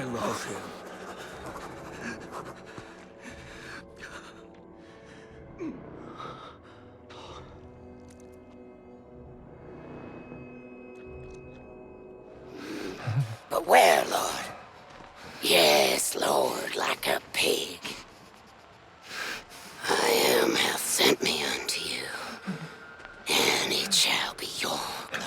I love him. But where, Lord? Yes, Lord, like a pig. I am hath sent me unto you, and it shall be your glory.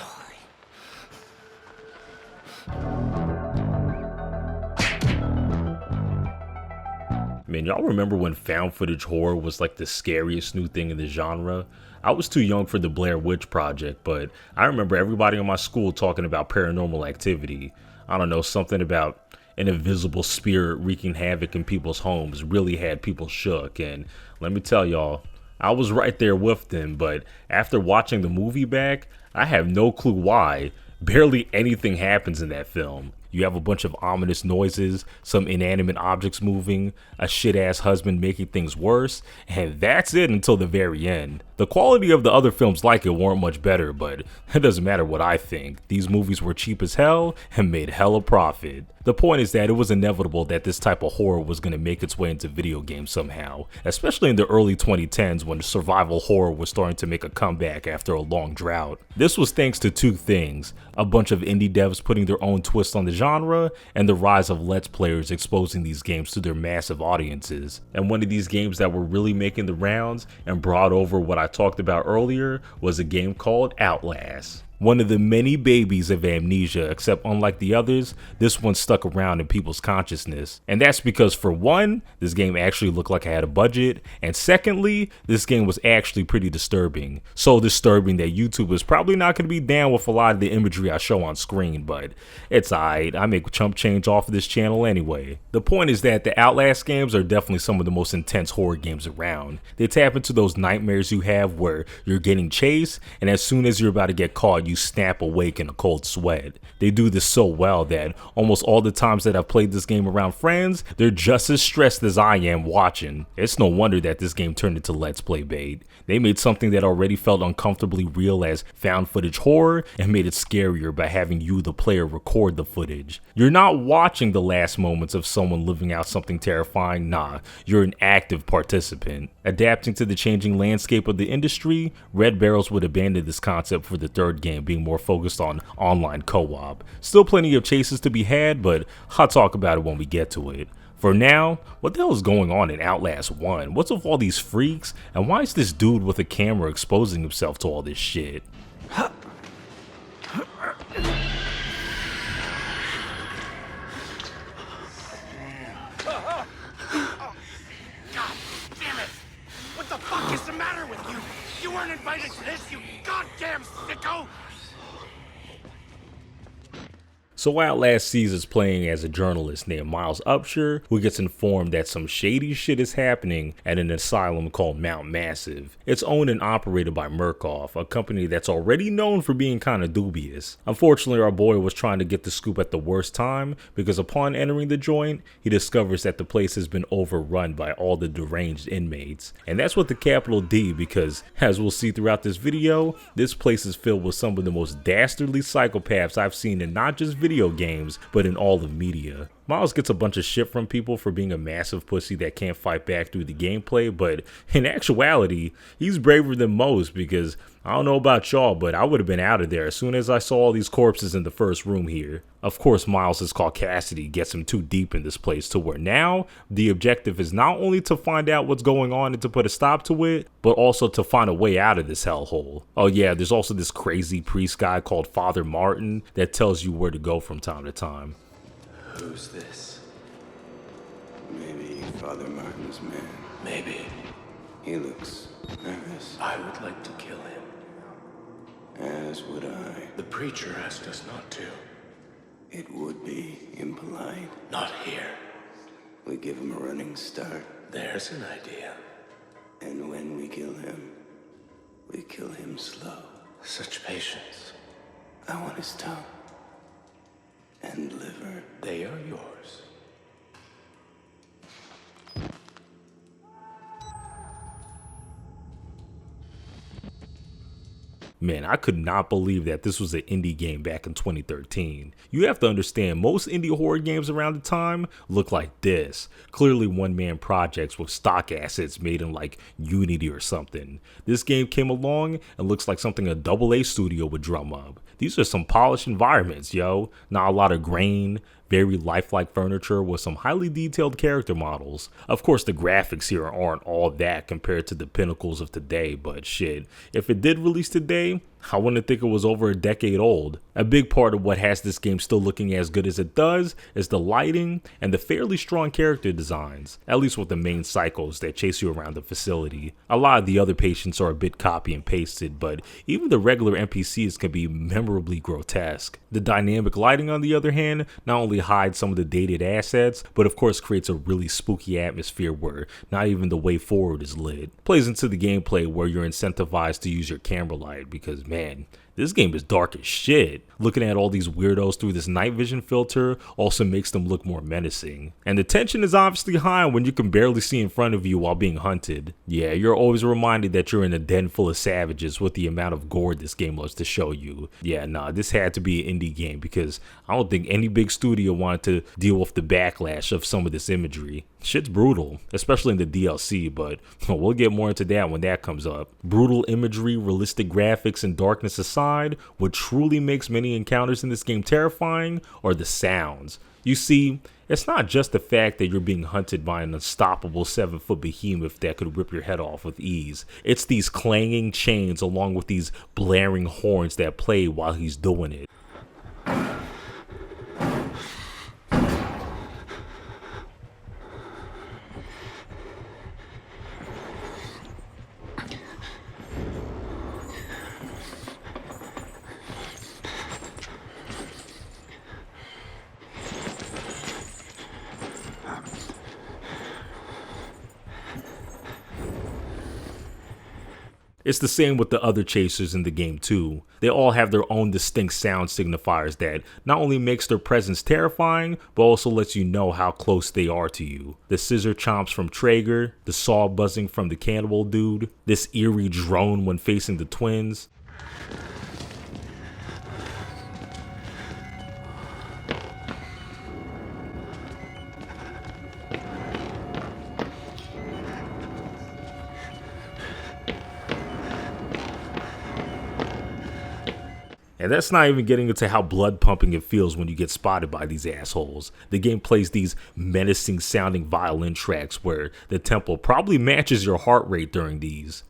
Man, y'all remember when found footage horror was like the scariest new thing in the genre? I was too young for the Blair Witch Project, but I remember everybody in my school talking about paranormal activity. I don't know, something about an invisible spirit wreaking havoc in people's homes really had people shook. And let me tell y'all, I was right there with them, but after watching the movie back, I have no clue why. Barely anything happens in that film. You have a bunch of ominous noises, some inanimate objects moving, a shit-ass husband making things worse, and that's it until the very end. The quality of the other films like it weren't much better, but it doesn't matter what I think. These movies were cheap as hell and made hella profit. The point is that it was inevitable that this type of horror was going to make its way into video games somehow, especially in the early 2010s when survival horror was starting to make a comeback after a long drought. This was thanks to two things: a bunch of indie devs putting their own twist on the genre, and the rise of Let's Players exposing these games to their massive audiences. And one of these games that were really making the rounds and brought over what I talked about earlier was a game called Outlast. One of the many babies of amnesia, except unlike the others, this one stuck around in people's consciousness. And that's because, for one, this game actually looked like it had a budget, and secondly, this game was actually pretty disturbing. So disturbing that YouTube is probably not going to be down with a lot of the imagery I show on screen, but it's alright, I make chump change off of this channel anyway. The point is that the Outlast games are definitely some of the most intense horror games around. They tap into those nightmares you have where you're getting chased, and as soon as you're about to get caught, you snap awake in a cold sweat. They do this so well that almost all the times that I've played this game around friends, they're just as stressed as I am watching. It's no wonder that this game turned into Let's Play bait. They made something that already felt uncomfortably real as found footage horror and made it scarier by having you, the player, record the footage. You're not watching the last moments of someone living out something terrifying, nah, you're an active participant. Adapting to the changing landscape of the industry, Red Barrels would abandon this concept for the third game, being more focused on online co-op. Still plenty of chases to be had, but I'll talk about it when we get to it. For now, what the hell is going on in Outlast 1? What's with all these freaks? And why is this dude with a camera exposing himself to all this shit? God damn it! What the fuck is the matter with you? You weren't invited to this, you goddamn sicko! So Outlast sees us playing as a journalist named Miles Upshur, who gets informed that some shady shit is happening at an asylum called Mount Massive. It's owned and operated by Murkoff, a company that's already known for being kinda dubious. Unfortunately, our boy was trying to get the scoop at the worst time, because upon entering the joint, he discovers that the place has been overrun by all the deranged inmates. And that's with the capital D, because, as we'll see throughout this video, this place is filled with some of the most dastardly psychopaths I've seen in not just video games, but in all of media. Miles gets a bunch of shit from people for being a massive pussy that can't fight back through the gameplay, but in actuality, he's braver than most, because I don't know about y'all, but I would have been out of there as soon as I saw all these corpses in the first room here. Of course, Miles' caucasity gets him too deep in this place to where now the objective is not only to find out what's going on and to put a stop to it, but also to find a way out of this hellhole. Oh yeah, there's also this crazy priest guy called Father Martin that tells you where to go from time to time. Who's this? Maybe Father Martin's man. Maybe. He looks nervous. I would like to kill him. As would I. The preacher asked us not to. It would be impolite. Not here. We give him a running start. There's an idea. And when we kill him slow. Such patience. I want his tongue. And liver. They are yours. Man, I could not believe that this was an indie game back in 2013. You have to understand, most indie horror games around the time look like this. Clearly one-man projects with stock assets made in like Unity or something. This game came along and looks like something a AA studio would drum up. These are some polished environments, yo. Not a lot of grain, very lifelike furniture with some highly detailed character models. Of course, the graphics here aren't all that compared to the pinnacles of today, but shit, if it did release today, I wouldn't think it was over a decade old. A big part of what has this game still looking as good as it does is the lighting and the fairly strong character designs, at least with the main psychos that chase you around the facility. A lot of the other patients are a bit copy and pasted, but even the regular NPCs can be memorably grotesque. The dynamic lighting, on the other hand, not only hides some of the dated assets, but of course creates a really spooky atmosphere where not even the way forward is lit. Plays into the gameplay where you're incentivized to use your camera light because, man, this game is dark as shit. Looking at all these weirdos through this night vision filter also makes them look more menacing. And the tension is obviously high when you can barely see in front of you while being hunted. Yeah, you're always reminded that you're in a den full of savages with the amount of gore this game loves to show you. Yeah, nah, this had to be an indie game because I don't think any big studio wanted to deal with the backlash of some of this imagery. Shit's brutal, especially in the DLC, but we'll get more into that when that comes up. Brutal imagery, realistic graphics, and darkness aside, what truly makes many encounters in this game terrifying are the sounds. You see, it's not just the fact that you're being hunted by an unstoppable 7-foot behemoth that could rip your head off with ease. It's these clanging chains along with these blaring horns that play while he's doing it. It's the same with the other chasers in the game too. They all have their own distinct sound signifiers that not only makes their presence terrifying, but also lets you know how close they are to you. The scissor chomps from Traeger, the saw buzzing from the cannibal dude, this eerie drone when facing the twins. And that's not even getting into how blood pumping it feels when you get spotted by these assholes. The game plays these menacing sounding violin tracks where the tempo probably matches your heart rate during these.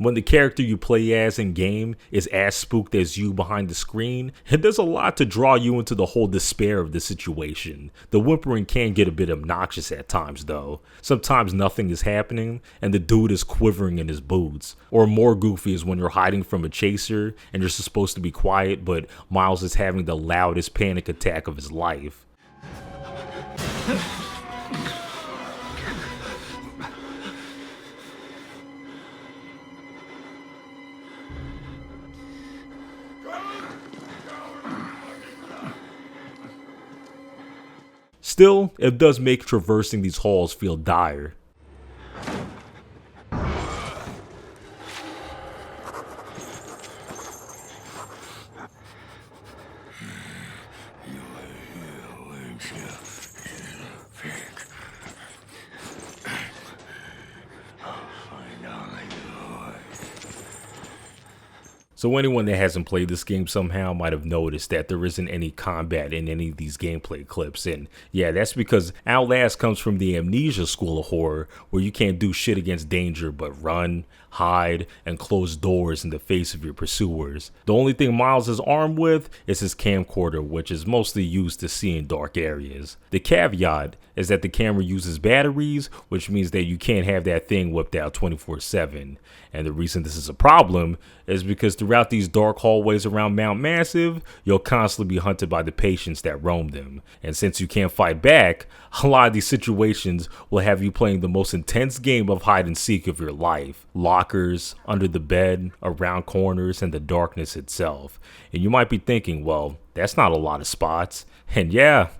When the character you play as in game is as spooked as you behind the screen, it does a lot to draw you into the whole despair of the situation. The whimpering can get a bit obnoxious at times though. Sometimes nothing is happening and the dude is quivering in his boots. Or more goofy is when you're hiding from a chaser and you're supposed to be quiet, but Miles is having the loudest panic attack of his life. Still, it does make traversing these halls feel dire. So anyone that hasn't played this game somehow might have noticed that there isn't any combat in any of these gameplay clips. And yeah, that's because Outlast comes from the Amnesia school of horror, where you can't do shit against danger but run, hide, and close doors in the face of your pursuers. The only thing Miles is armed with is his camcorder, which is mostly used to see in dark areas. The caveat is that the camera uses batteries, which means that you can't have that thing whipped out 24/7. And the reason this is a problem is because the throughout these dark hallways around Mount Massive, you'll constantly be hunted by the patients that roam them. And since you can't fight back, a lot of these situations will have you playing the most intense game of hide and seek of your life. Lockers, under the bed, around corners, and the darkness itself. And you might be thinking, well, that's not a lot of spots. And yeah,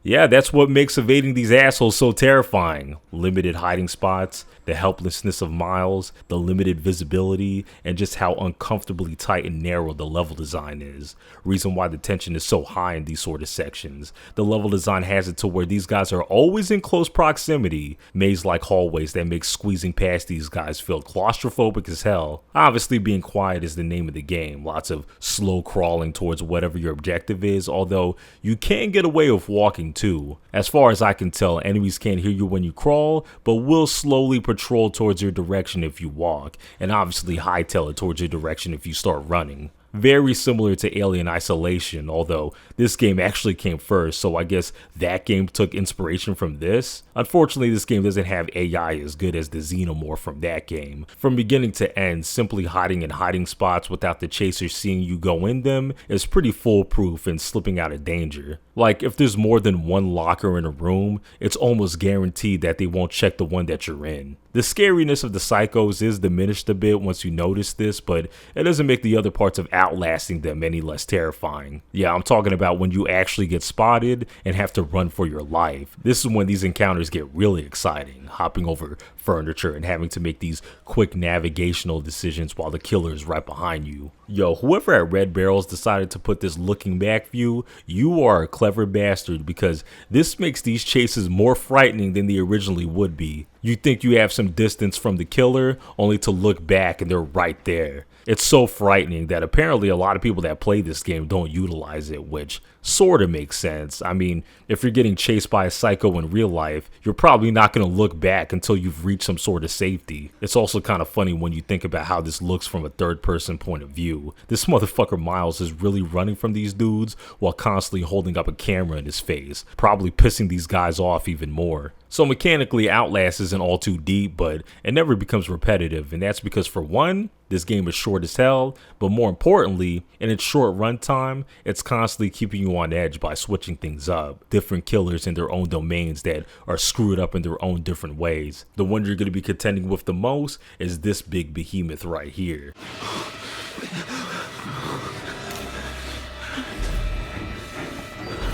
that's what makes evading these assholes so terrifying. Limited hiding spots, the helplessness of Miles, the limited visibility, and just how uncomfortably tight and narrow the level design is. Reason why the tension is so high in these sort of sections. The level design has it to where these guys are always in close proximity. Maze-like hallways that make squeezing past these guys feel claustrophobic as hell. Obviously being quiet is the name of the game. Lots of slow crawling towards whatever your objective is, although you can get away with walking too. As far as I can tell, enemies can't hear you when you crawl, but will slowly patrol towards your direction if you walk, and obviously hightail it towards your direction if you start running. Very similar to Alien Isolation, although this game actually came first, so I guess that game took inspiration from this. Unfortunately, this game doesn't have AI as good as the Xenomorph from that game. From beginning to end, simply hiding in hiding spots without the chasers seeing you go in them is pretty foolproof in slipping out of danger. Like, if there's more than one locker in a room, it's almost guaranteed that they won't check the one that you're in. The scariness of the psychos is diminished a bit once you notice this, but it doesn't make the other parts of outlasting them any less terrifying. Yeah, I'm talking about when you actually get spotted and have to run for your life. This is when these encounters get really exciting, hopping over furniture and having to make these quick navigational decisions while the killer is right behind you. Yo, whoever at Red Barrels decided to put this looking back view, you are a clever bastard, because this makes these chases more frightening than they originally would be. You think you have some distance from the killer, only to look back and they're right there. It's so frightening that apparently a lot of people that play this game don't utilize it, which sort of makes sense. I mean, if you're getting chased by a psycho in real life, you're probably not going to look back until you've reached some sort of safety. It's also kind of funny when you think about how this looks from a third-person point of view. This motherfucker Miles is really running from these dudes while constantly holding up a camera in his face, probably pissing these guys off even more. So mechanically, Outlast isn't all too deep, but it never becomes repetitive, and that's because, for one, this game is short as hell, but more importantly, in its short runtime, it's constantly keeping you on edge by switching things up. Different killers in their own domains that are screwed up in their own different ways. The one you're going to be contending with the most is this big behemoth right here.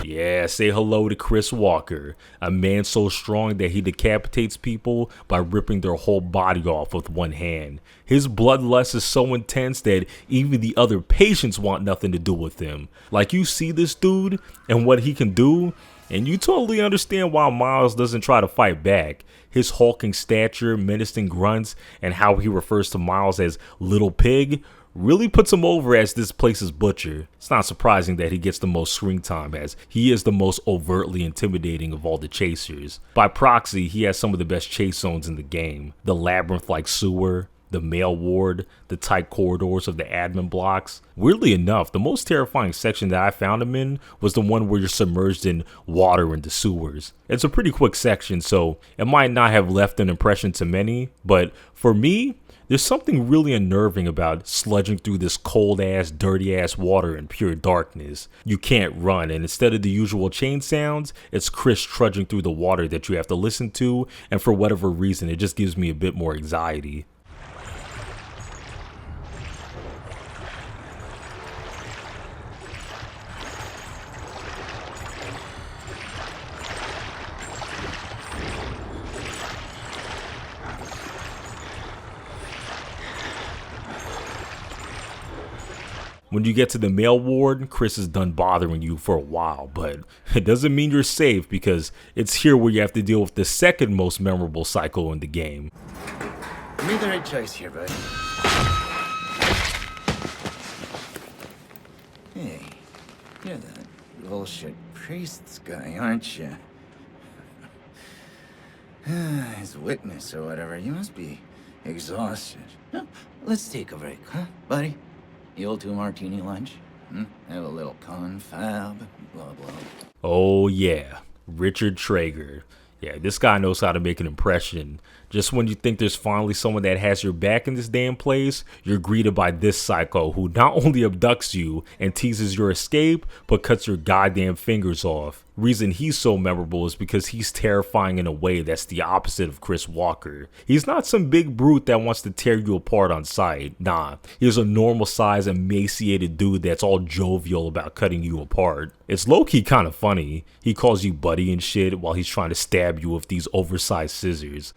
Yeah, say hello to Chris Walker, a man so strong that he decapitates people by ripping their whole body off with one hand. His bloodlust is so intense that even the other patients want nothing to do with him. Like, you see this dude and what he can do, and you totally understand why Miles doesn't try to fight back. His hulking stature, menacing grunts, and how he refers to Miles as Little Pig really puts him over as this place's butcher. It's not surprising that he gets the most screen time, as he is the most overtly intimidating of all the chasers. By proxy, he has some of the best chase zones in the game. The labyrinth-like sewer, the mail ward, the tight corridors of the admin blocks. Weirdly enough, the most terrifying section that I found him in was the one where you're submerged in water in the sewers. It's a pretty quick section, so it might not have left an impression to many, but for me, there's something really unnerving about sludging through this cold-ass, dirty-ass water in pure darkness. You can't run, and instead of the usual chain sounds, it's Chris trudging through the water that you have to listen to, and for whatever reason, it just gives me a bit more anxiety. When you get to the mail ward, Chris is done bothering you for a while, but it doesn't mean you're safe, because it's here where you have to deal with the second most memorable psycho in the game. You made the right choice here, buddy. Hey, you're that bullshit priest's guy, aren't you? His witness or whatever. You must be exhausted. No, let's take a break, huh, buddy? The old 2-martini lunch? Have a little confab, blah, blah. Oh yeah, Richard Traeger. Yeah, this guy knows how to make an impression. Just when you think there's finally someone that has your back in this damn place, you're greeted by this psycho who not only abducts you and teases your escape, but cuts your goddamn fingers off. Reason he's so memorable is because he's terrifying in a way that's the opposite of Chris Walker. He's not some big brute that wants to tear you apart on sight. Nah, he's a normal size emaciated dude that's all jovial about cutting you apart. It's low-key kind of funny. He calls you buddy and shit while he's trying to stab you with these oversized scissors.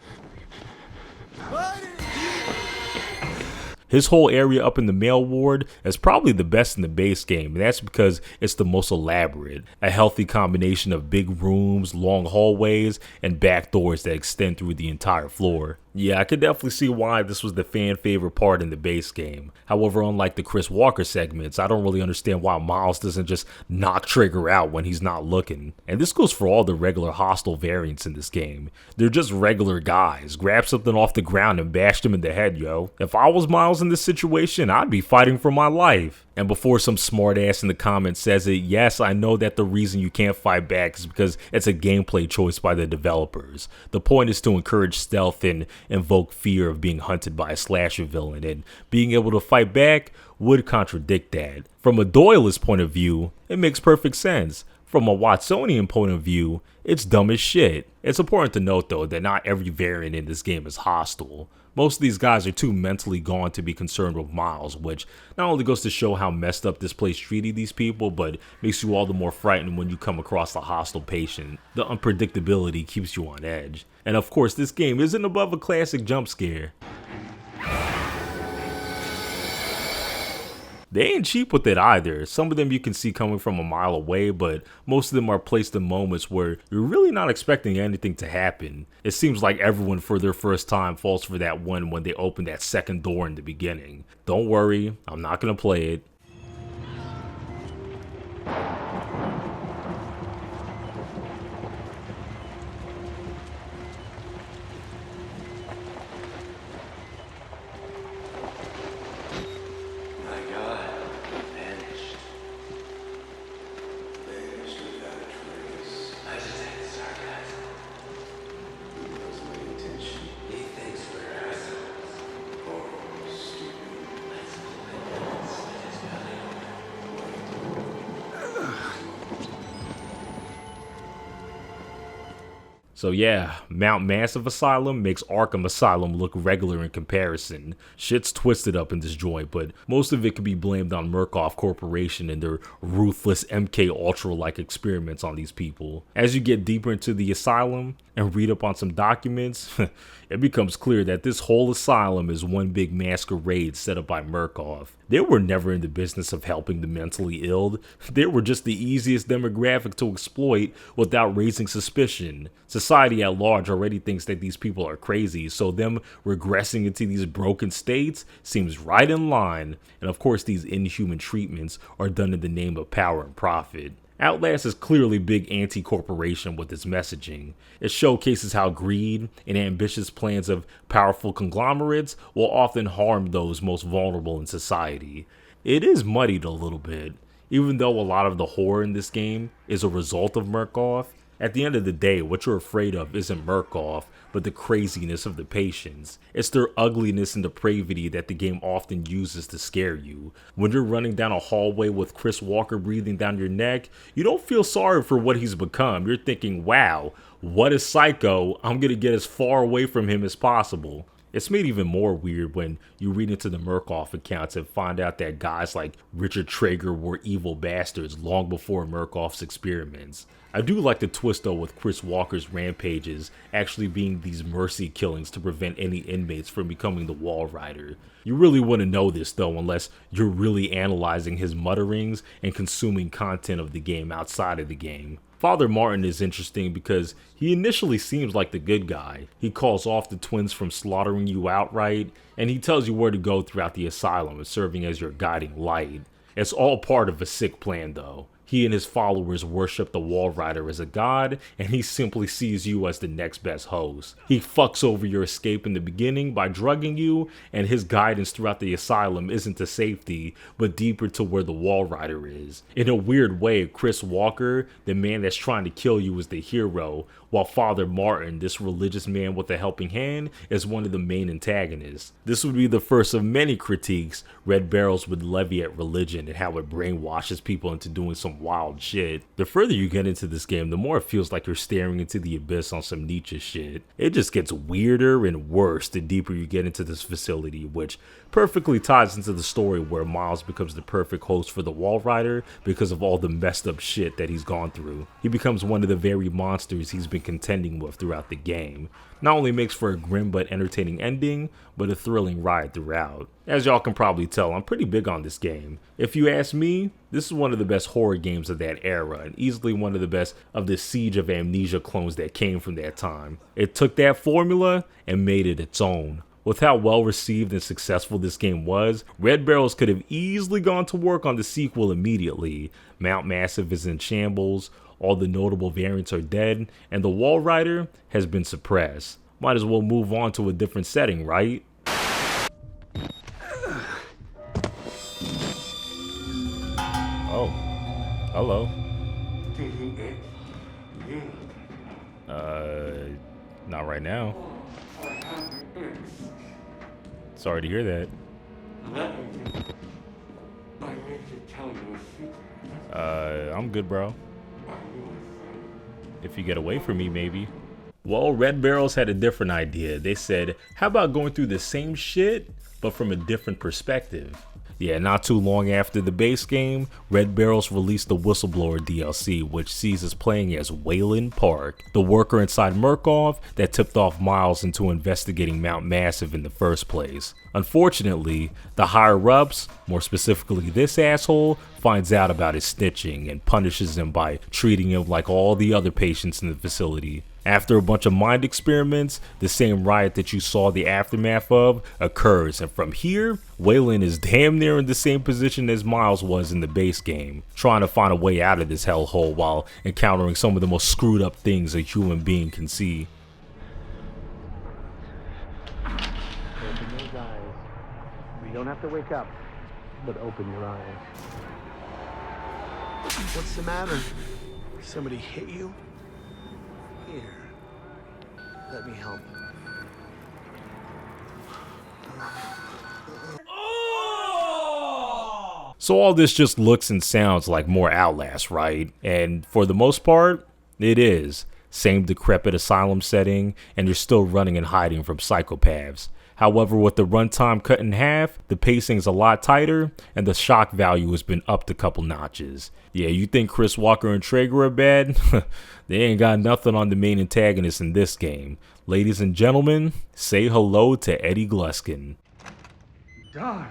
His whole area up in the mail ward is probably the best in the base game, and that's because it's the most elaborate. A healthy combination of big rooms, long hallways, and back doors that extend through the entire floor. Yeah, I could definitely see why this was the fan favorite part in the base game. However, unlike the Chris Walker segments, I don't really understand why Miles doesn't just knock Trigger out when he's not looking. And this goes for all the regular hostile variants in this game. They're just regular guys. Grab something off the ground and bash them in the head, yo. If I was Miles in this situation, I'd be fighting for my life. And before some smartass in the comments says it, yes, I know that the reason you can't fight back is because it's a gameplay choice by the developers. The point is to encourage stealth and invoke fear of being hunted by a slasher villain, and being able to fight back would contradict that. From a Doyleist point of view, it makes perfect sense. From a Watsonian point of view, it's dumb as shit. It's important to note though that not every variant in this game is hostile. Most of these guys are too mentally gone to be concerned with Miles, which not only goes to show how messed up this place treated these people, but makes you all the more frightened when you come across a hostile patient. The unpredictability keeps you on edge. And of course, this game isn't above a classic jump scare. They ain't cheap with it either. Some of them you can see coming from a mile away, but most of them are placed in moments where you're really not expecting anything to happen. It seems like everyone for their first time falls for that one when they open that second door in the beginning. Don't worry, I'm not gonna play it. So yeah, Mount Massive Asylum makes Arkham Asylum look regular in comparison. Shit's twisted up in this joint, but most of it could be blamed on Murkoff Corporation and their ruthless MK Ultra-like experiments on these people. As you get deeper into the asylum and read up on some documents, it becomes clear that this whole asylum is one big masquerade set up by Murkoff. They were never in the business of helping the mentally ill. They were just the easiest demographic to exploit without raising suspicion. Society at large already thinks that these people are crazy, so them regressing into these broken states seems right in line. And of course, these inhuman treatments are done in the name of power and profit. Outlast is clearly big anti-corporation with its messaging. It showcases how greed and ambitious plans of powerful conglomerates will often harm those most vulnerable in society. It is muddied a little bit, even though a lot of the horror in this game is a result of Murkoff. At the end of the day, what you're afraid of isn't Murkoff, but the craziness of the patients. It's their ugliness and depravity that the game often uses to scare you. When you're running down a hallway with Chris Walker breathing down your neck, you don't feel sorry for what he's become. You're thinking, wow, what a psycho, I'm gonna get as far away from him as possible. It's made even more weird when you read into the Murkoff accounts and find out that guys like Richard Traeger were evil bastards long before Murkoff's experiments. I do like the twist though with Chris Walker's rampages actually being these mercy killings to prevent any inmates from becoming the Wall Rider. You really wouldn't know this though unless you're really analyzing his mutterings and consuming content of the game outside of the game. Father Martin is interesting because he initially seems like the good guy. He calls off the twins from slaughtering you outright, and he tells you where to go throughout the asylum, serving as your guiding light. It's all part of a sick plan though. He and his followers worship the Wall Rider as a god, and he simply sees you as the next best host. He fucks over your escape in the beginning by drugging you, and his guidance throughout the asylum isn't to safety, but deeper to where the Wall Rider is. In a weird way, Chris Walker, the man that's trying to kill you, is the hero, while Father Martin, this religious man with a helping hand, is one of the main antagonists. This would be the first of many critiques Red Barrels would levy at religion and how it brainwashes people into doing some wild shit. The further you get into this game, the more it feels like you're staring into the abyss on some Nietzsche shit. It just gets weirder and worse the deeper you get into this facility, which perfectly ties into the story where Miles becomes the perfect host for the Wall Rider because of all the messed up shit that he's gone through. He becomes one of the very monsters he's been contending with throughout the game. Not only makes for a grim but entertaining ending, but a thrilling ride throughout. As y'all can probably tell, I'm pretty big on this game. If you ask me, this is one of the best horror games of that era, and easily one of the best of the Siege of Amnesia clones that came from that time. It took that formula and made it its own. With how well received and successful this game was, Red Barrels could have easily gone to work on the sequel immediately. Mount Massive is in shambles, all the notable variants are dead, and the Wall Rider has been suppressed. Might as well move on to a different setting, right? Oh, hello. Not right now. Sorry to hear that. I'm good, bro. If you get away from me, maybe. Well, Red Barrels had a different idea. They said, how about going through the same shit, but from a different perspective? Yeah, not too long after the base game, Red Barrels released the Whistleblower DLC, which sees us playing as Wayland Park, the worker inside Murkoff that tipped off Miles into investigating Mount Massive in the first place. Unfortunately, the higher-ups, more specifically this asshole, finds out about his snitching and punishes him by treating him like all the other patients in the facility. After a bunch of mind experiments, the same riot that you saw the aftermath of occurs, and from here, Wayland is damn near in the same position as Miles was in the base game, trying to find a way out of this hellhole while encountering some of the most screwed up things a human being can see. Open those eyes. You don't have to wake up, but open your eyes. What's the matter? Somebody hit you? Here. Let me help. So all this just looks and sounds like more Outlast, right? And for the most part, it is. Same decrepit asylum setting, and you're still running and hiding from psychopaths. However, with the runtime cut in half, the pacing's a lot tighter, and the shock value has been upped a couple notches. Yeah, you think Chris Walker and Traeger are bad? They ain't got nothing on the main antagonist in this game. Ladies and gentlemen, say hello to Eddie Gluskin. Darn.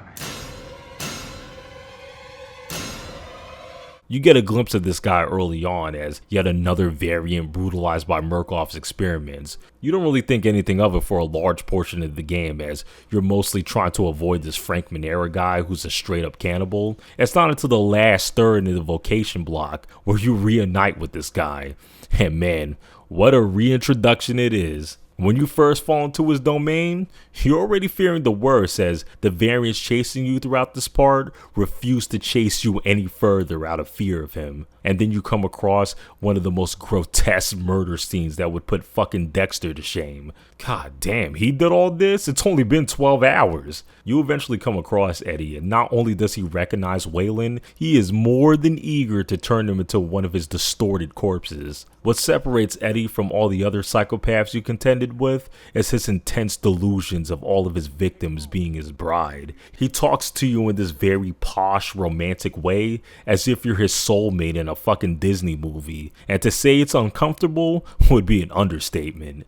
You get a glimpse of this guy early on as yet another variant brutalized by Murkoff's experiments. You don't really think anything of it for a large portion of the game, as you're mostly trying to avoid this Frank Manera guy who's a straight up cannibal. It's not until the last third in the vocation block where you reunite with this guy. And man, what a reintroduction it is. When you first fall into his domain, you're already fearing the worst, as the variants chasing you throughout this part refuse to chase you any further out of fear of him. And then you come across one of the most grotesque murder scenes that would put fucking Dexter to shame. God damn, he did all this? It's only been 12 hours. You eventually come across Eddie, and not only does he recognize Wayland, he is more than eager to turn him into one of his distorted corpses. What separates Eddie from all the other psychopaths you contended with is his intense delusions of all of his victims being his bride. He talks to you in this very posh, romantic way, as if you're his soulmate in a fucking Disney movie, and to say it's uncomfortable would be an understatement.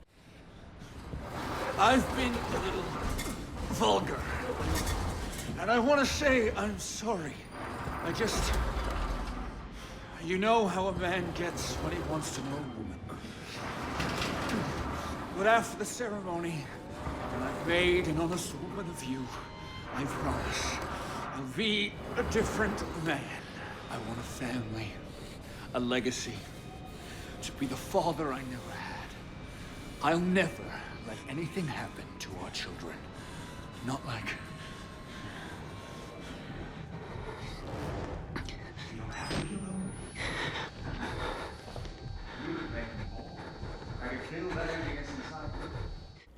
I've been a little vulgar. And I want to say I'm sorry. You know how a man gets when he wants to know a woman. But after the ceremony, when I've made an honest woman of you, I promise I'll be a different man. I want a family. a legacy, to be the father I never had. I'll never let anything happen to our children. Not like...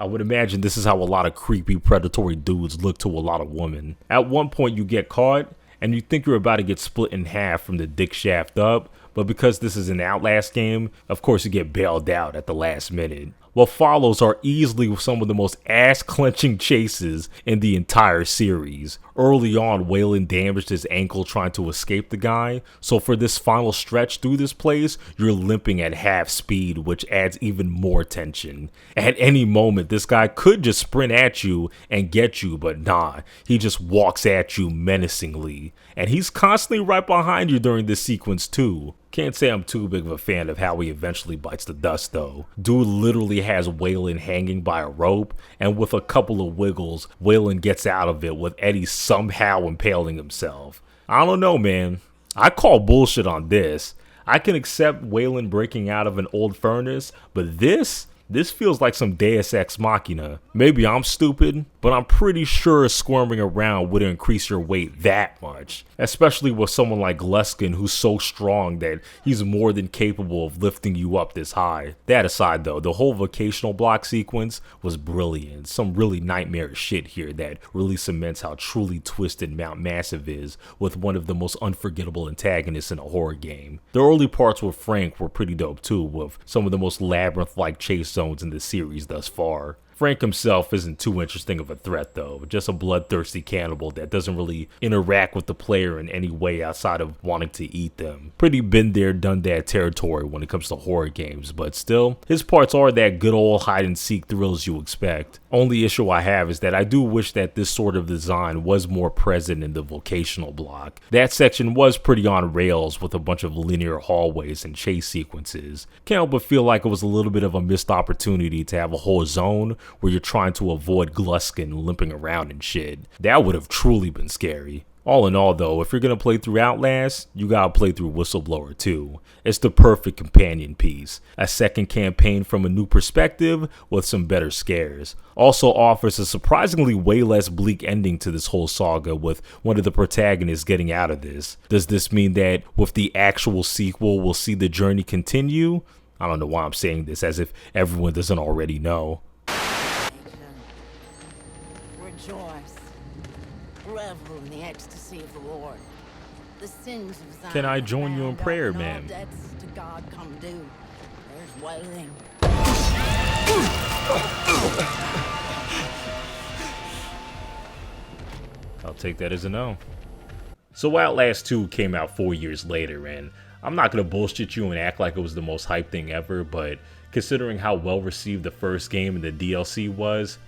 I would imagine this is how a lot of creepy, predatory dudes look to a lot of women. At one point you get caught, and you think you're about to get split in half from the dick shaft up, but because this is an Outlast game, of course you get bailed out at the last minute. What follows are easily some of the most ass-clenching chases in the entire series. Early on, Wayland damaged his ankle trying to escape the guy, so for this final stretch through this place, you're limping at half speed, which adds even more tension. At any moment, this guy could just sprint at you and get you, but nah, he just walks at you menacingly. And he's constantly right behind you during this sequence too. Can't say I'm too big of a fan of how he eventually bites the dust though. Dude literally has Wayland hanging by a rope, and with a couple of wiggles, Wayland gets out of it with Eddie somehow impaling himself. I don't know, man. I call bullshit on this. I can accept Wayland breaking out of an old furnace, but this feels like some Deus Ex Machina. Maybe I'm stupid, but I'm pretty sure squirming around wouldn't increase your weight that much. Especially with someone like Gluskin, who's so strong that he's more than capable of lifting you up this high. That aside though, the whole vocational block sequence was brilliant. Some really nightmarish shit here that really cements how truly twisted Mount Massive is, with one of the most unforgettable antagonists in a horror game. The early parts with Frank were pretty dope too, with some of the most labyrinth-like chase zones in the series thus far. Frank himself isn't too interesting of a threat though, just a bloodthirsty cannibal that doesn't really interact with the player in any way outside of wanting to eat them. Pretty been there, done that territory when it comes to horror games, but still, his parts are that good old hide and seek thrills you expect. Only issue I have is that I do wish that this sort of design was more present in the vocational block. That section was pretty on rails with a bunch of linear hallways and chase sequences. Can't help but feel like it was a little bit of a missed opportunity to have a whole zone where you're trying to avoid Gluskin limping around and shit. That would have truly been scary. All in all though, if you're gonna play through Outlast, you gotta play through Whistleblower too. It's the perfect companion piece. A second campaign from a new perspective with some better scares. Also offers a surprisingly way less bleak ending to this whole saga, with one of the protagonists getting out of this. Does this mean that with the actual sequel we'll see the journey continue? I don't know why I'm saying this as if everyone doesn't already know. Rejoice. Revel in the ecstasy of the Lord. The sins of Zion. Can I join you in found, prayer, and all ma'am? debts to God come due. There's wailing. I'll take that as a no. So Outlast 2 came out 4 years later, and I'm not gonna bullshit you and act like it was the most hyped thing ever, but considering how well received the first game and the DLC was,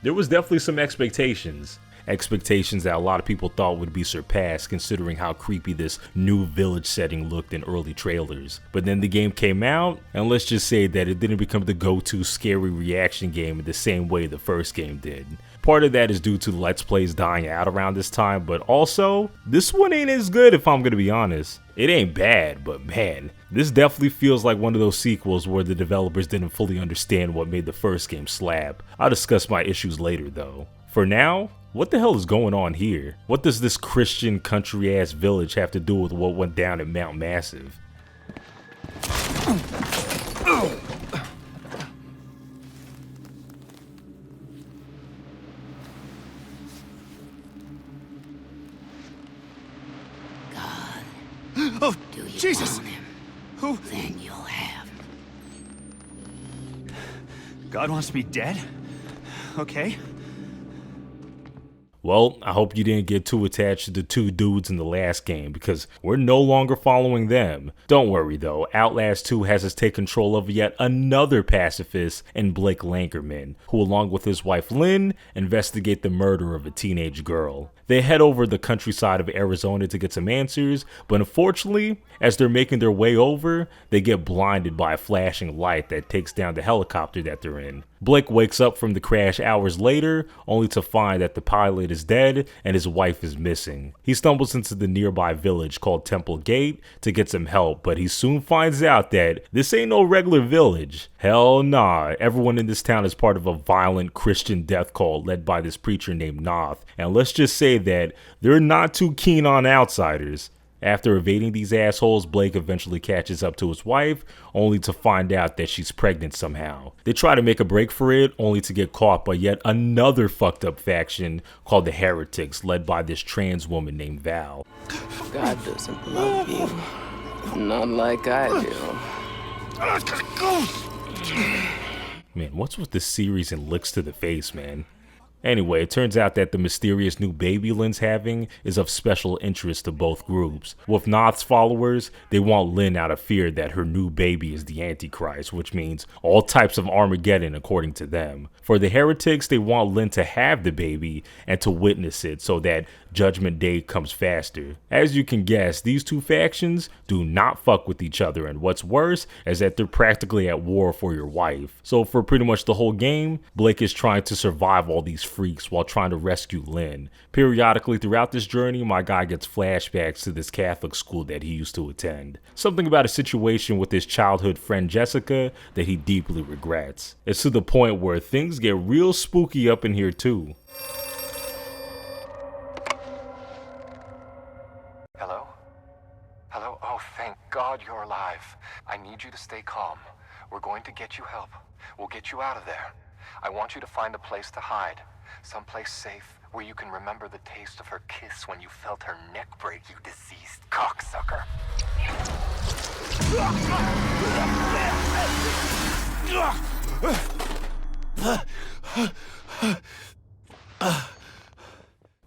there was definitely some expectations. Expectations that a lot of people thought would be surpassed considering how creepy this new village setting looked in early trailers. But then the game came out, and let's just say that it didn't become the go-to scary reaction game in the same way the first game did. Part of that is due to Let's Plays dying out around this time, but also, this one ain't as good if I'm gonna be honest. It ain't bad, but man, this definitely feels like one of those sequels where the developers didn't fully understand what made the first game slap. I'll discuss my issues later though. For now, what the hell is going on here? What does this Christian country ass village have to do with what went down at Mount Massive? God. Oh, Do you Jesus! want him? Who? Then you'll have him. God wants me dead? Okay. Well, I hope you didn't get too attached to the two dudes in the last game, because we're no longer following them. Don't worry though, Outlast 2 has us take control of yet another pacifist in Blake Lankerman, who along with his wife Lynn, investigate the murder of a teenage girl. They head over the countryside of Arizona to get some answers, but unfortunately, as they're making their way over, they get blinded by a flashing light that takes down the helicopter that they're in. Blake wakes up from the crash hours later, only to find that the pilot is dead and his wife is missing. He stumbles into the nearby village called Temple Gate to get some help, but he soon finds out that this ain't no regular village. Hell nah, everyone in this town is part of a violent Christian death cult led by this preacher named Noth, and let's just say that they're not too keen on outsiders. After evading these assholes, Blake eventually catches up to his wife, only to find out that she's pregnant somehow. They try to make a break for it, only to get caught by yet another fucked up faction called the Heretics, led by this trans woman named Val. God doesn't love you. Not like I do. Man, what's with this series and licks to the face, man? Anyway, it turns out that the mysterious new baby Lynn's having is of special interest to both groups. With Noth's followers, they want Lynn out of fear that her new baby is the Antichrist, which means all types of Armageddon according to them. For the Heretics, they want Lynn to have the baby and to witness it so that Judgment Day comes faster. As you can guess, these two factions do not fuck with each other, and what's worse is that they're practically at war for your wife. So for pretty much the whole game, Blake is trying to survive all these freaks while trying to rescue Lynn. Periodically throughout this journey, my guy gets flashbacks to this Catholic school that he used to attend. Something about a situation with his childhood friend Jessica that he deeply regrets. It's to the point where things get real spooky up in here too. Hello? Hello? Oh, thank God you're alive. I need you to stay calm. We're going to get you help. We'll get you out of there. I want you to find a place to hide. Someplace safe where you can remember the taste of her kiss when you felt her neck break, you diseased cocksucker.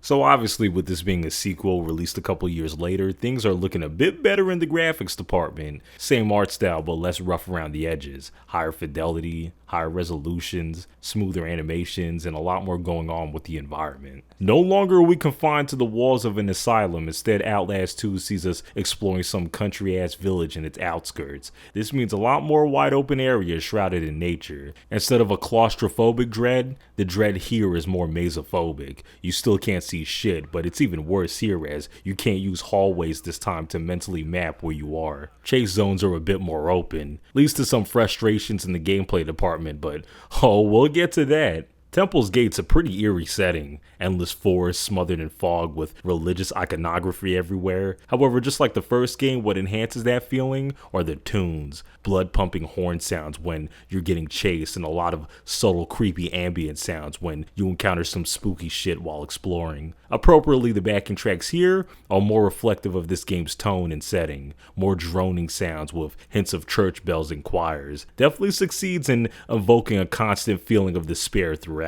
So obviously with this being a sequel released a couple years later, things are looking a bit better in the graphics department. Same art style but less rough around the edges. Higher fidelity, higher resolutions, smoother animations, and a lot more going on with the environment. No longer are we confined to the walls of an asylum. Instead, Outlast 2 sees us exploring some country-ass village in its outskirts. This means a lot more wide open areas shrouded in nature. Instead of a claustrophobic dread, the dread here is more mesophobic. You still can't see shit, but it's even worse here as you can't use hallways this time to mentally map where you are. Chase zones are a bit more open, leads to some frustrations in the gameplay department, but oh, we'll get to that. Temple's Gate's a pretty eerie setting, endless forest smothered in fog with religious iconography everywhere. However, just like the first game, what enhances that feeling are the tunes, blood-pumping horn sounds when you're getting chased, and a lot of subtle creepy ambient sounds when you encounter some spooky shit while exploring. Appropriately, the backing tracks here are more reflective of this game's tone and setting, more droning sounds with hints of church bells and choirs. Definitely succeeds in evoking a constant feeling of despair throughout.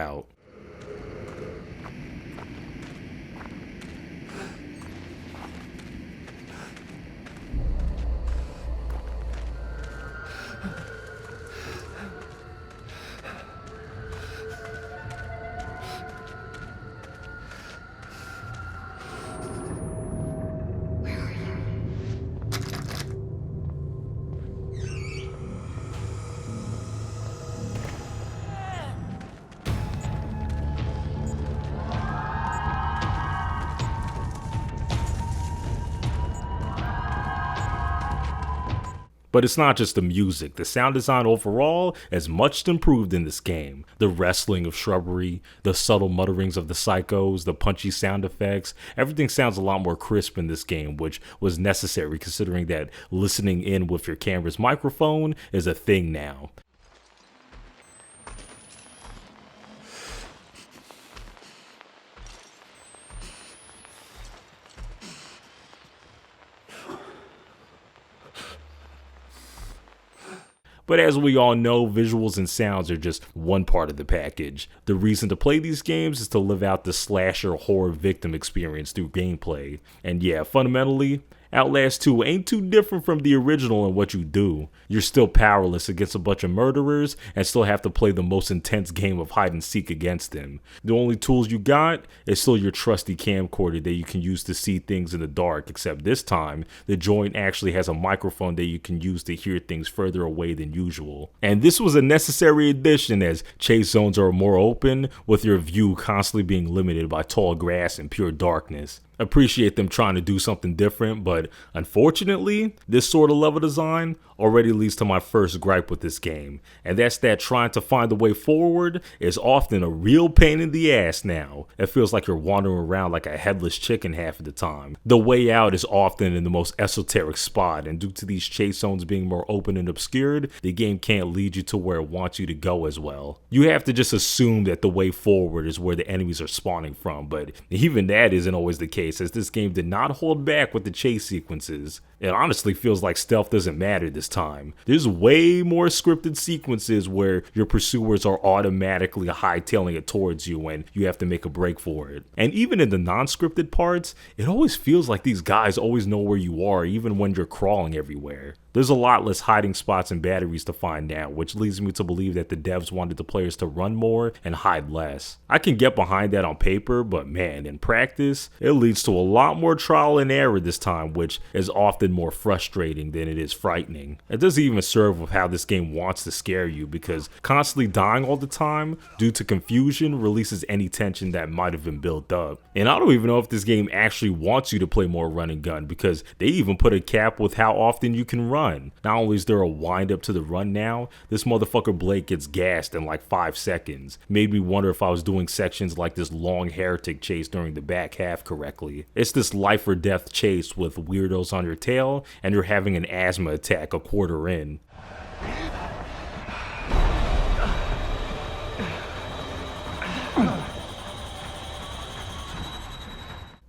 But it's not just the music. The sound design overall is much improved in this game. The wrestling of shrubbery, the subtle mutterings of the psychos, the punchy sound effects, everything sounds a lot more crisp in this game, which was necessary considering that listening in with your camera's microphone is a thing now. But as we all know, visuals and sounds are just one part of the package. The reason to play these games is to live out the slasher horror victim experience through gameplay. And yeah, fundamentally, Outlast 2 ain't too different from the original in what you do. You're still powerless against a bunch of murderers and still have to play the most intense game of hide and seek against them. The only tools you got is still your trusty camcorder that you can use to see things in the dark, except this time, the joint actually has a microphone that you can use to hear things further away than usual. And this was a necessary addition as chase zones are more open, with your view constantly being limited by tall grass and pure darkness. Appreciate them trying to do something different, but unfortunately, this sort of level design already leads to my first gripe with this game, and that's that trying to find the way forward is often a real pain in the ass now. It feels like you're wandering around like a headless chicken half of the time. The way out is often in the most esoteric spot, and due to these chase zones being more open and obscured, the game can't lead you to where it wants you to go as well. You have to just assume that the way forward is where the enemies are spawning from, but even that isn't always the case, as this game did not hold back with the chase sequences. It honestly feels like stealth doesn't matter this time. There's way more scripted sequences where your pursuers are automatically hightailing it towards you and you have to make a break for it. And even in the non-scripted parts, it always feels like these guys always know where you are even when you're crawling everywhere. There's a lot less hiding spots and batteries to find now, which leads me to believe that the devs wanted the players to run more and hide less. I can get behind that on paper, but man, in practice, it leads to a lot more trial and error this time, which is often more frustrating than it is frightening. It doesn't even serve with how this game wants to scare you, because constantly dying all the time due to confusion releases any tension that might have been built up. And I don't even know if this game actually wants you to play more run and gun, because they even put a cap with how often you can run. Not only is there a wind up to the run now, this motherfucker Blake gets gassed in like 5 seconds. Made me wonder if I was doing sections like this long heretic chase during the back half correctly. It's this life or death chase with weirdos on your tail and you're having an asthma attack a quarter in.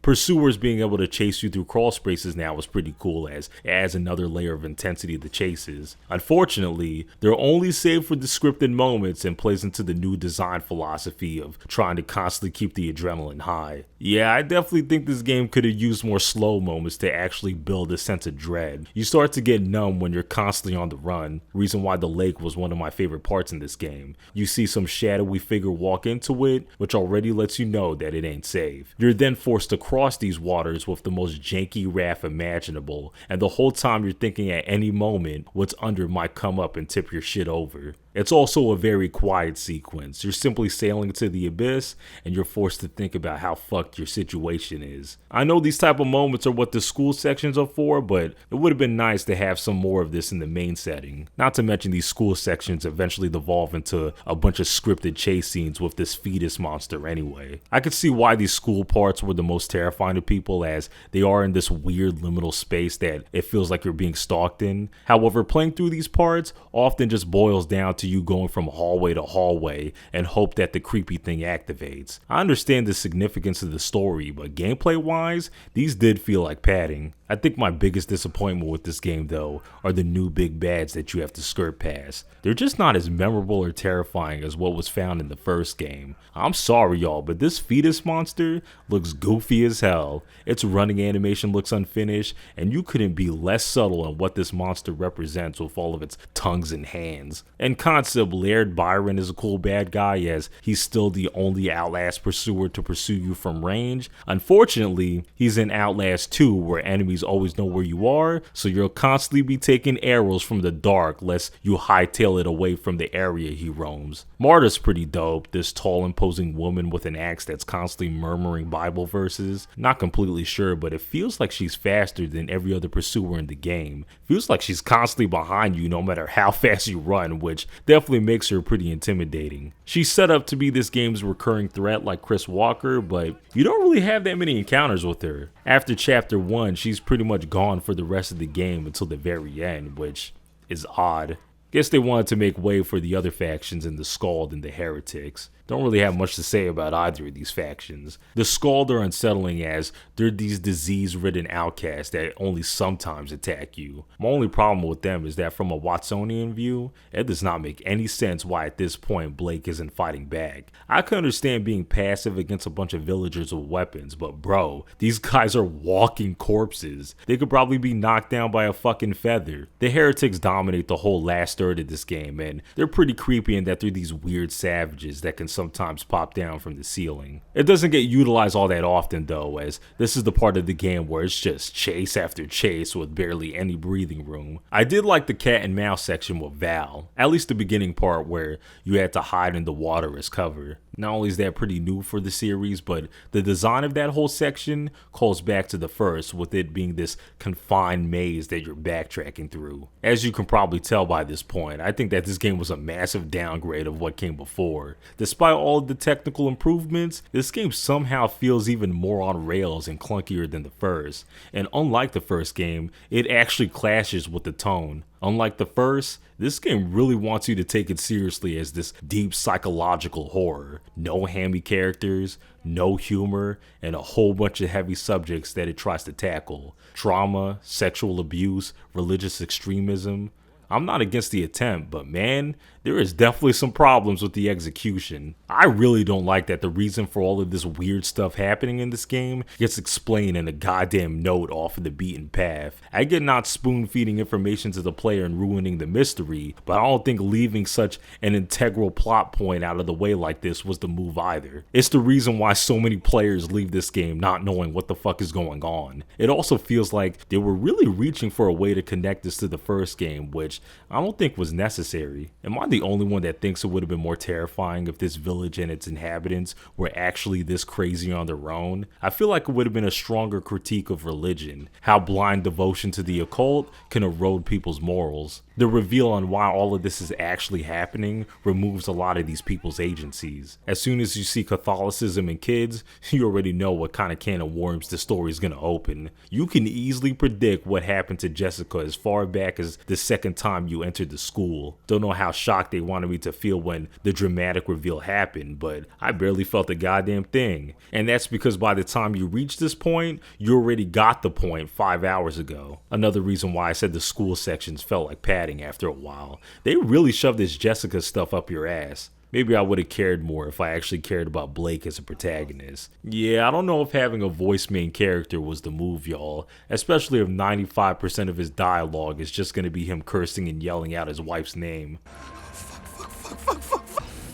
Pursuers being able to chase you through crawl spaces now is pretty cool, as it adds another layer of intensity to the chases. Unfortunately, they're only saved for the scripted moments and plays into the new design philosophy of trying to constantly keep the adrenaline high. Yeah, I definitely think this game could have used more slow moments to actually build a sense of dread. You start to get numb when you're constantly on the run, reason why the lake was one of my favorite parts in this game. You see some shadowy figure walk into it, which already lets you know that it ain't safe. You're then forced to cross these waters with the most janky raft imaginable, and the whole time you're thinking at any moment what's under might come up and tip your shit over. It's also a very quiet sequence. You're simply sailing to the abyss and you're forced to think about how fucked your situation is. I know these type of moments are what the school sections are for, but it would have been nice to have some more of this in the main setting. Not to mention these school sections eventually devolve into a bunch of scripted chase scenes with this fetus monster anyway. I could see why these school parts were the most terrifying to people, as they are in this weird liminal space that it feels like you're being stalked in. However, playing through these parts often just boils down to you going from hallway to hallway and hope that the creepy thing activates. I understand the significance of the story, but gameplay wise, these did feel like padding. I think my biggest disappointment with this game though are the new big bads that you have to skirt past. They're just not as memorable or terrifying as what was found in the first game. I'm sorry y'all, but this fetus monster looks goofy as hell. Its running animation looks unfinished, and you couldn't be less subtle in what this monster represents with all of its tongues and hands. In concept, Laird Byron is a cool bad guy, as he's still the only Outlast pursuer to pursue you from range. Unfortunately, he's in Outlast 2 where enemies always know where you are, so you'll constantly be taking arrows from the dark lest you hightail it away from the area he roams. Marta's pretty dope, this tall imposing woman with an axe that's constantly murmuring Bible verses. Not completely sure, but it feels like she's faster than every other pursuer in the game. Feels like she's constantly behind you no matter how fast you run, which definitely makes her pretty intimidating. She's set up to be this game's recurring threat like Chris Walker, but you don't really have that many encounters with her. After chapter 1, she's pretty much gone for the rest of the game until the very end, which is odd. Guess they wanted to make way for the other factions in the Scald and the Heretics. Don't really have much to say about either of these factions. The Scald are unsettling as they're these disease-ridden outcasts that only sometimes attack you. My only problem with them is that from a Watsonian view, it does not make any sense why at this point Blake isn't fighting back. I can understand being passive against a bunch of villagers with weapons, but bro, these guys are walking corpses. They could probably be knocked down by a fucking feather. The Heretics dominate the whole last third of this game, and they're pretty creepy in that they're these weird savages that can sometimes pop down from the ceiling. It doesn't get utilized all that often though, as this is the part of the game where it's just chase after chase with barely any breathing room. I did like the cat and mouse section with Val, at least the beginning part where you had to hide in the water as cover. Not only is that pretty new for the series, but the design of that whole section calls back to the first, with it being this confined maze that you're backtracking through. As you can probably tell by this point, I think that this game was a massive downgrade of what came before. Despite all of the technical improvements, this game somehow feels even more on rails and clunkier than the first. And unlike the first game, it actually clashes with the tone. Unlike the first, this game really wants you to take it seriously as this deep psychological horror. No hammy characters, no humor, and a whole bunch of heavy subjects that it tries to tackle. Trauma, sexual abuse, religious extremism. I'm not against the attempt, but man, there is definitely some problems with the execution. I really don't like that the reason for all of this weird stuff happening in this game gets explained in a goddamn note off of the beaten path. I get not spoon feeding information to the player and ruining the mystery, but I don't think leaving such an integral plot point out of the way like this was the move either. It's the reason why so many players leave this game not knowing what the fuck is going on. It also feels like they were really reaching for a way to connect this to the first game, which I don't think was necessary. Am I the only one that thinks it would have been more terrifying if this village and its inhabitants were actually this crazy on their own? I feel like it would have been a stronger critique of religion, how blind devotion to the occult can erode people's morals. The reveal on why all of this is actually happening removes a lot of these people's agencies. As soon as you see Catholicism in kids, you already know what kind of can of worms the story is going to open. You can easily predict what happened to Jessica as far back as the second time you entered the school. Don't know how shocked they wanted me to feel when the dramatic reveal happened, but I barely felt a goddamn thing. And that's because by the time you reach this point, you already got the point 5 hours ago. Another reason why I said the school sections felt like padding after a while. They really shoved this Jessica stuff up your ass. Maybe I would have cared more if I actually cared about Blake as a protagonist. Yeah, I don't know if having a voice main character was the move, y'all. Especially if 95% of his dialogue is just gonna be him cursing and yelling out his wife's name.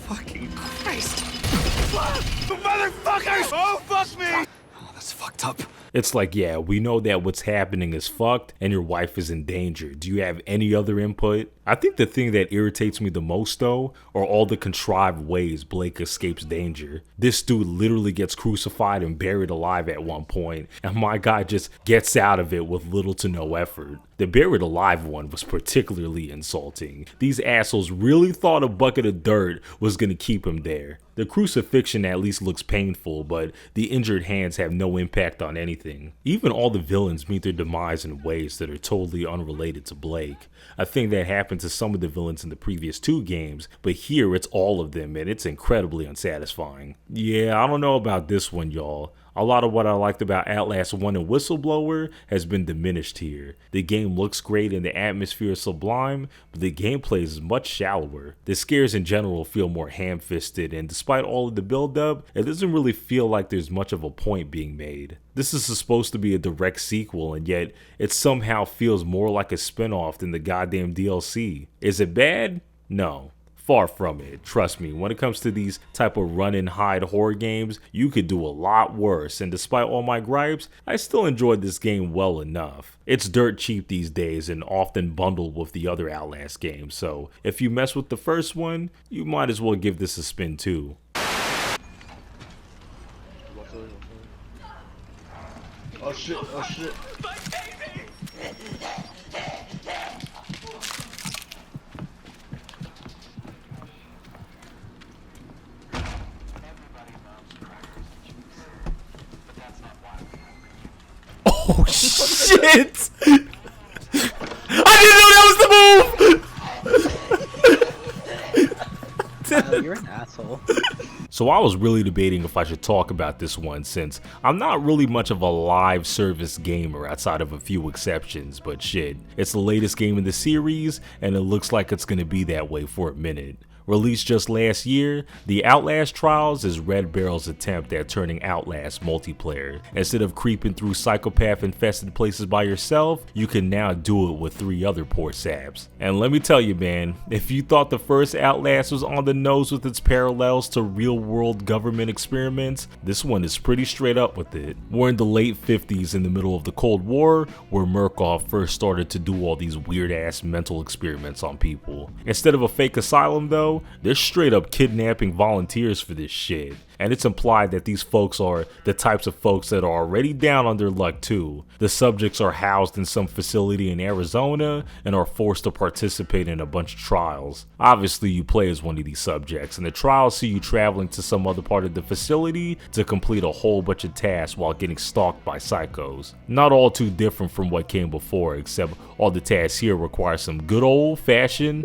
Fucking Christ! Motherfuckers! Oh, fuck me! Oh, that's fucked up. It's like, yeah, we know that what's happening is fucked and your wife is in danger. Do you have any other input? I think the thing that irritates me the most though are all the contrived ways Blake escapes danger. This dude literally gets crucified and buried alive at one point, and my guy just gets out of it with little to no effort. The buried alive one was particularly insulting. These assholes really thought a bucket of dirt was gonna keep him there. The crucifixion at least looks painful, but the injured hands have no impact on anything. Even all the villains meet their demise in ways that are totally unrelated to Blake. I think that happened to some of the villains in the previous 2 games, but here it's all of them and it's incredibly unsatisfying. Yeah, I don't know about this one, y'all. A lot of what I liked about Outlast 1 and Whistleblower has been diminished here. The game looks great and the atmosphere is sublime, but the gameplay is much shallower. The scares in general feel more ham-fisted, and despite all of the build-up, it doesn't really feel like there's much of a point being made. This is supposed to be a direct sequel, and yet it somehow feels more like a spin-off than the goddamn DLC. Is it bad? No. Far from it. Trust me, when it comes to these type of run and hide horror games, you could do a lot worse, and despite all my gripes, I still enjoyed this game well enough. It's dirt cheap these days and often bundled with the other Outlast games, so if you mess with the first one, you might as well give this a spin too. Oh shit, oh shit. Oh shit! I didn't know that was the move! You're an asshole. So I was really debating if I should talk about this one, since I'm not really much of a live service gamer outside of a few exceptions, but shit, it's the latest game in the series and it looks like it's gonna be that way for a minute. Released just last year, the Outlast Trials is Red Barrel's attempt at turning Outlast multiplayer. Instead of creeping through psychopath-infested places by yourself, you can now do it with 3 other poor saps. And let me tell you, man, if you thought the first Outlast was on the nose with its parallels to real-world government experiments, this one is pretty straight up with it. We're in the late 50s in the middle of the Cold War, where Murkoff first started to do all these weird-ass mental experiments on people. Instead of a fake asylum, though, they're straight up kidnapping volunteers for this shit. And it's implied that these folks are the types of folks that are already down on their luck too. The subjects are housed in some facility in Arizona and are forced to participate in a bunch of trials. Obviously you play as one of these subjects, and the trials see you traveling to some other part of the facility to complete a whole bunch of tasks while getting stalked by psychos. Not all too different from what came before, except all the tasks here require some good old fashioned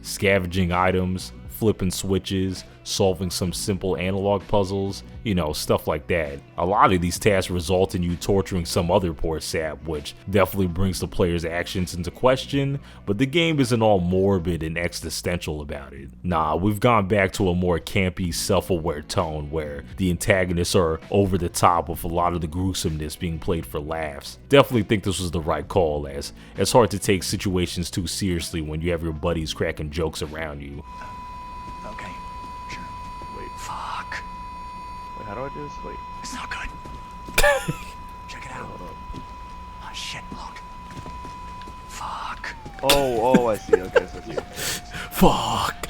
scavenging items, flipping switches, solving some simple analog puzzles, you know, stuff like that. A lot of these tasks result in you torturing some other poor sap, which definitely brings the player's actions into question, but the game isn't all morbid and existential about it. Nah, we've gone back to a more campy, self-aware tone where the antagonists are over the top with a lot of the gruesomeness being played for laughs. Definitely think this was the right call, as it's hard to take situations too seriously when you have your buddies cracking jokes around you. Okay, sure. Wait. Fuck. Wait, how do I do this? Wait. It's not good. Check it out. Oh shit, look. Fuck. Oh, I see. Okay, so I see. Fuck!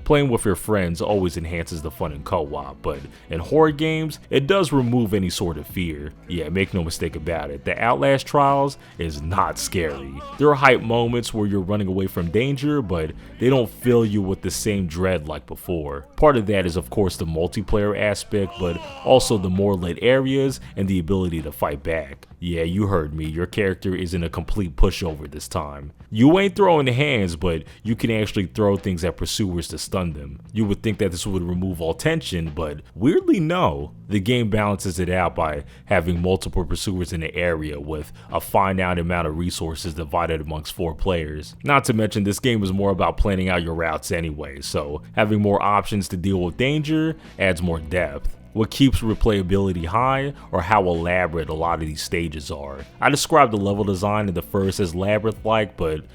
Playing with your friends always enhances the fun in co-op, but in horror games, it does remove any sort of fear. Yeah, make no mistake about it, the Outlast Trials is not scary. There are hype moments where you're running away from danger, but they don't fill you with the same dread like before. Part of that is of course the multiplayer aspect, but also the more lit areas and the ability to fight back. Yeah, you heard me, your character isn't a complete pushover this time. You ain't throwing hands, but you can actually throw things at pursuers to stun them. You would think that this would remove all tension, but weirdly no. The game balances it out by having multiple pursuers in the area with a finite amount of resources divided amongst 4 players. Not to mention this game is more about planning out your routes anyway, so having more options to deal with danger adds more depth. What keeps replayability high are how elaborate a lot of these stages are. I described the level design in the first as labyrinth-like, but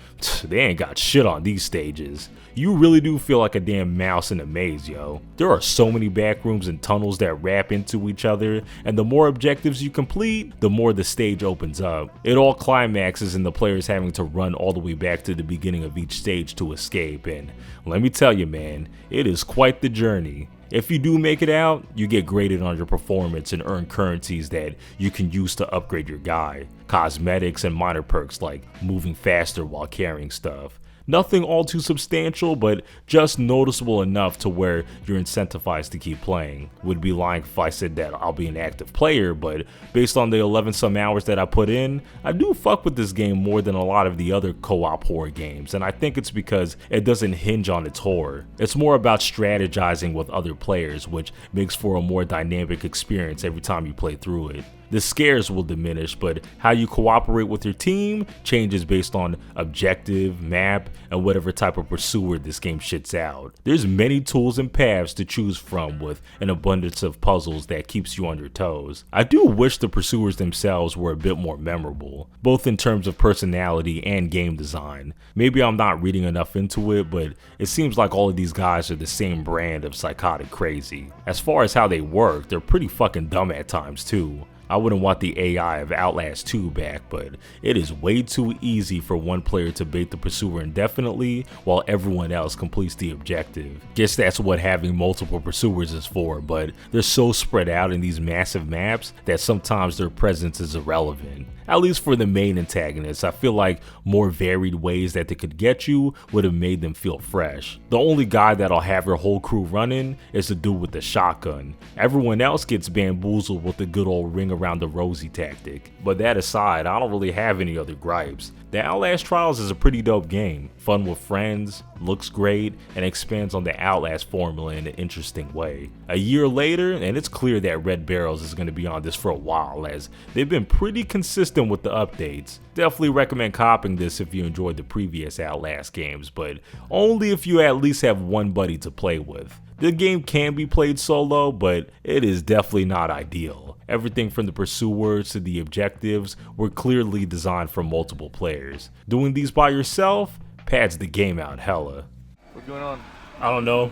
they ain't got shit on these stages. You really do feel like a damn mouse in a maze, yo. There are so many back rooms and tunnels that wrap into each other, and the more objectives you complete, the more the stage opens up. It all climaxes in the players having to run all the way back to the beginning of each stage to escape, and let me tell you, man, it is quite the journey. If you do make it out, you get graded on your performance and earn currencies that you can use to upgrade your guy. Cosmetics and minor perks like moving faster while carrying stuff. Nothing all too substantial, but just noticeable enough to where you're incentivized to keep playing. Would be lying if I said that I'll be an active player, but based on the 11 some hours that I put in, I do fuck with this game more than a lot of the other co-op horror games, and I think it's because it doesn't hinge on its horror. It's more about strategizing with other players, which makes for a more dynamic experience every time you play through it. The scares will diminish, but how you cooperate with your team changes based on objective, map, and whatever type of pursuer this game shits out. There's many tools and paths to choose from with an abundance of puzzles that keeps you on your toes. I do wish the pursuers themselves were a bit more memorable, both in terms of personality and game design. Maybe I'm not reading enough into it, but it seems like all of these guys are the same brand of psychotic crazy. As far as how they work, they're pretty fucking dumb at times too. I wouldn't want the AI of Outlast 2 back, but it is way too easy for one player to bait the pursuer indefinitely while everyone else completes the objective. Guess that's what having multiple pursuers is for, but they're so spread out in these massive maps that sometimes their presence is irrelevant. At least for the main antagonists, I feel like more varied ways that they could get you would have made them feel fresh. The only guy that'll have your whole crew running is the dude with the shotgun. Everyone else gets bamboozled with the good old ring around the Rosie tactic. But that aside, I don't really have any other gripes. The Outlast Trials is a pretty dope game, fun with friends, looks great, and expands on the Outlast formula in an interesting way. A year later, and it's clear that Red Barrels is going to be on this for a while, as they've been pretty consistent with the updates. Definitely recommend copping this if you enjoyed the previous Outlast games, but only if you at least have one buddy to play with. The game can be played solo, but it is definitely not ideal. Everything from the pursuers to the objectives were clearly designed for multiple players. Doing these by yourself pads the game out hella. What's going on? I don't know.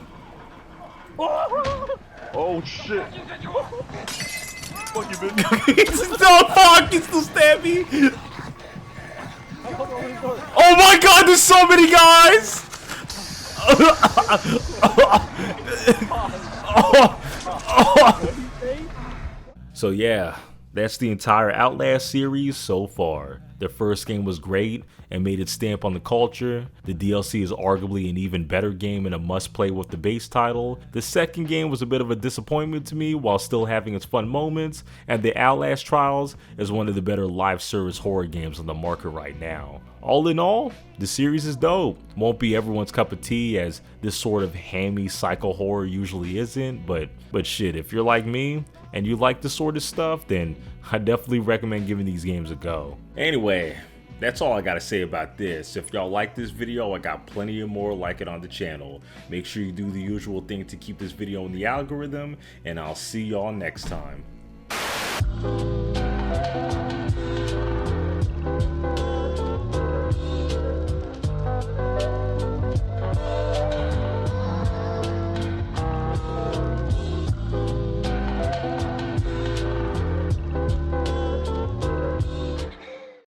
Oh shit! Fuck you, bitch! He still stabbed me! Oh my god, there's so many guys! So yeah, that's the entire Outlast series so far. The first game was great and made its stamp on the culture. The DLC is arguably an even better game and a must-play with the base title. The second game was a bit of a disappointment to me while still having its fun moments, and the Outlast Trials is one of the better live service horror games on the market right now. All in all, the series is dope. Won't be everyone's cup of tea, as this sort of hammy psycho horror usually isn't, but shit, if you're like me and you like this sort of stuff, then I definitely recommend giving these games a go. Anyway, that's all I gotta say about this. If y'all like this video, I got plenty of more like it on the channel. Make sure you do the usual thing to keep this video in the algorithm, and I'll see y'all next time.